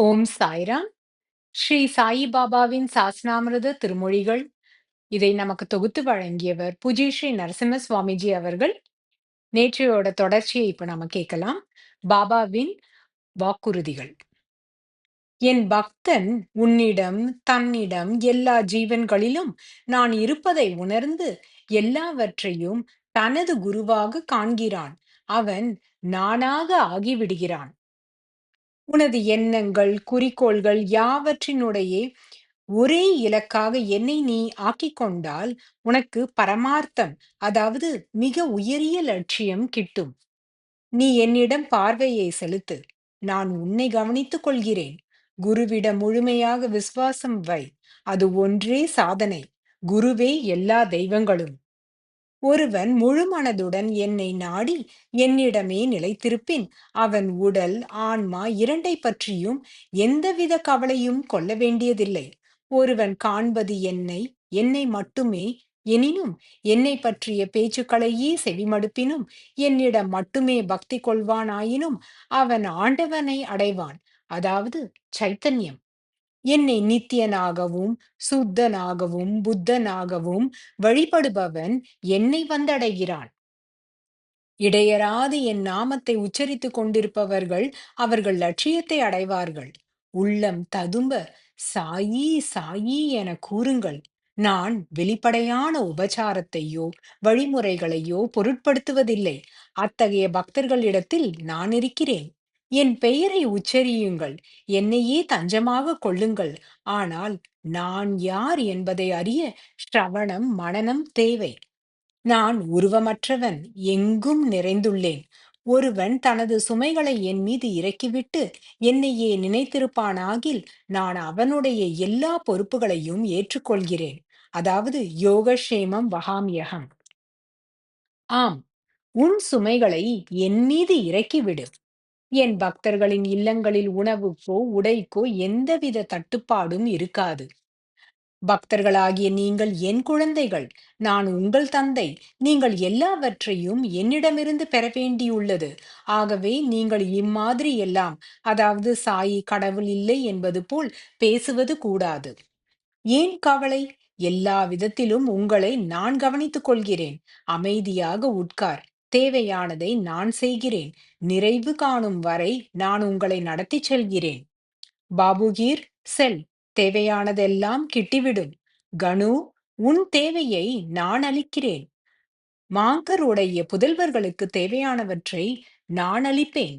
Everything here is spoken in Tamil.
ஓம் சாய்ராம். ஸ்ரீ சாயி பாபாவின் சாஸ்னாமிருத திருமொழிகள். இதை நமக்கு தொகுத்து வழங்கியவர் பூஜ்ய ஸ்ரீ நரசிம்ம சுவாமிஜி அவர்கள். நேற்றையோட தொடர்ச்சியை இப்ப நாம கேட்கலாம். பாபாவின் வாக்குறுதிகள். என் பக்தன் உன்னிடம், தன்னிடம், எல்லா ஜீவன்களிலும் நான் இருப்பதை உணர்ந்து எல்லாவற்றையும் தனது குருவாக காண்கிறான். அவன் நானாக ஆகிவிடுகிறான். உனது எண்ணங்கள், குறிக்கோள்கள் யாவற்றினுடைய ஒரே இலக்காக என்னை நீ ஆக்கிக் கொண்டால், உனக்கு பரமார்த்தம், அதாவது மிக உயரிய லட்சியம் கிட்டும். நீ என்னிடம் பார்வையை செலுத்து. நான் உன்னை கவனித்துக் கொள்கிறேன். குருவிடம் முழுமையாக விசுவாசம் வை. அது ஒன்றே சாதனை. குருவே எல்லா தெய்வங்களும். ஒருவன் முழு மனதுடன் என்னை நாடி என்னிடமே நிலைத்திருப்பின், அவன் உடல், ஆன்மா இரண்டை பற்றியும் எந்தவித கவலையும் கொள்ள வேண்டியதில்லை. ஒருவன் காண்பது என்னை, என்னை மட்டுமே. எனினும் என்னை பற்றிய பேச்சுக்களையே செவிமடுப்பினும், என்னிடம் மட்டுமே பக்தி கொள்வானாயினும், அவன் ஆண்டவனை அடைவான், அதாவது சைத்தன்யம். என்னை நித்தியனாகவும், சுத்தனாகவும், புத்தனாகவும் வழிபடுபவன் என்னை வந்தடைகிறான். இடையறாது என் நாமத்தை உச்சரித்துக் கொண்டிருப்பவர்கள் அவர்கள் லட்சியத்தை அடைவார்கள். உள்ளம் ததும்ப சாயி சாயி என கூறுங்கள். நான் வெளிப்படையான உபசாரத்தையோ வழிமுறைகளையோ பொருட்படுத்துவதில்லை. அத்தகைய பக்தர்களிடத்தில் நான் இருக்கிறேன். என் பெயரை உச்சரியுங்கள். என்னையே தஞ்சமாக கொள்ளுங்கள். ஆனால் நான் யார் என்பதை அறிய ஸ்ரவணம், மனனம் தேவை. நான் உருவமற்றவன், எங்கும் நிறைந்துள்ளேன். ஒருவன் தனது சுமைகளை என் மீது இறக்கிவிட்டு என்னையே நினைத்திருப்பானாகில், நான் அவனுடைய எல்லா பொறுப்புகளையும் ஏற்றுக்கொள்கிறேன். அதாவது யோகக்ஷேமம் வகாமியகம். ஆம், உன் சுமைகளை என் மீது இறக்கிவிடு. என் பக்தர்களின் இல்லங்களில் உணவுக்கோ உடைக்கோ எந்தவித தட்டுப்பாடும் இருக்காது. பக்தர்களாகிய நீங்கள் என் குழந்தைகள். நான் உங்கள் தந்தை. நீங்கள் எல்லாவற்றையும் என்னிடமிருந்து பெற வேண்டியுள்ளது. ஆகவே நீங்கள் இம்மாதிரி எல்லாம், அதாவது சாயி கடவுள் இல்லை என்பது போல் பேசுவது கூடாது. ஏன் கவலை? எல்லா விதத்திலும் உங்களை நான் கவனித்துக் கொள்கிறேன். அமைதியாக உட்கார். தேவையானதை நான் செய்கிறேன். நிறைவு காணும் வரை நான் உங்களை நடத்திச் செல்கிறேன். பாபுகீர், செல். தேவையானதெல்லாம் கிட்டிவிடும். கனு, உன் தேவையை நான் அளிக்கிறேன். மாங்கர் உடைய புதல்வர்களுக்கு தேவையானவற்றை நான் அளிப்பேன்.